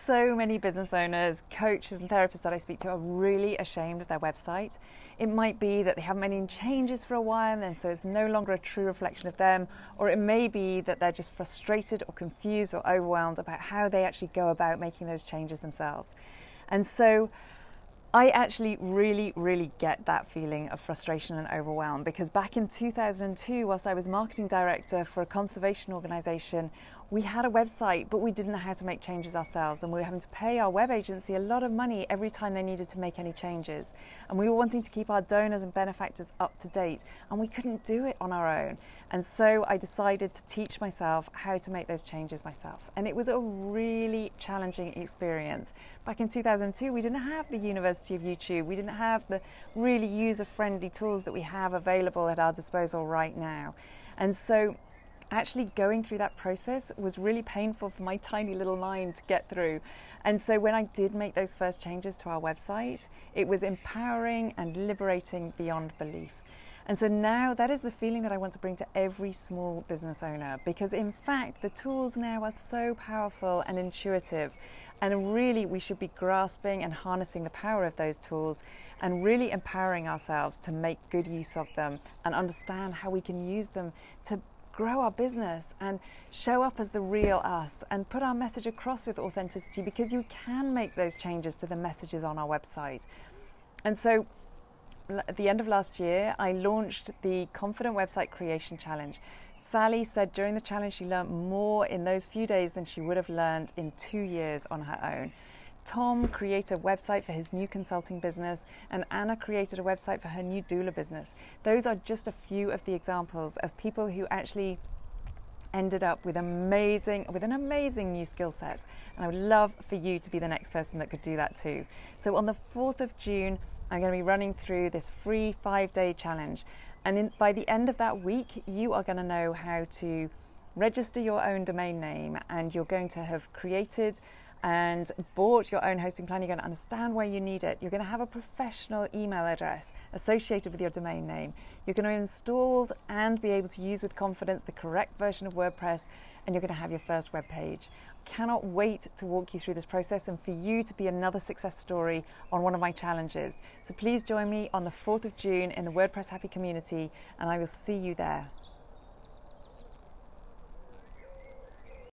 so many business owners, coaches and therapists that I speak to are really ashamed of their website. It might be that they haven't made any changes for a while and so it's no longer a true reflection of them, or it may be that they're just frustrated or confused or overwhelmed about how they actually go about making those changes themselves. And so I actually really get that feeling of frustration and overwhelm, because back in 2002, whilst I was marketing director for a conservation organisation, we had a website, but we didn't know how to make changes ourselves, and we were having to pay our web agency a lot of money every time they needed to make any changes. And we were wanting to keep our donors and benefactors up to date, and we couldn't do it on our own. And so I decided to teach myself how to make those changes myself. And it was a really challenging experience. Back in 2002, we didn't have the University of YouTube. We didn't have the really user-friendly tools that we have available at our disposal right now. And so actually going through that process was really painful for my tiny little mind to get through. And so when I did make those first changes to our website, it was empowering and liberating beyond belief. And so now that is the feeling that I want to bring to every small business owner, because in fact the tools now are so powerful and intuitive, and really we should be grasping and harnessing the power of those tools and really empowering ourselves to make good use of them and understand how we can use them to grow our business and show up as the real us and put our message across with authenticity, because you can make those changes to the messages on our website. And so at the end of last year, I launched the Confident Website Creation Challenge. Sally said during the challenge she learned more in those few days than she would have learned in 2 years on her own. Tom created a website for his new consulting business, and Anna created a website for her new doula business. Those are just a few of the examples of people who actually ended up with an amazing new skill set. And I would love for you to be the next person that could do that too. So on the 4th of June, I'm going to be running through this free 5-day challenge. And by the end of that week, you are going to know how to register your own domain name, and you're going to have created and bought your own hosting plan. You're going to understand where you need it. You're going to have a professional email address associated with your domain name. You're going to install and be able to use with confidence the correct version of WordPress, and you're going to have your first web page. Cannot wait to walk you through this process and for you to be another success story on one of my challenges. So please join me on the 4th of June in the WordPress Happy community, and I will see you there.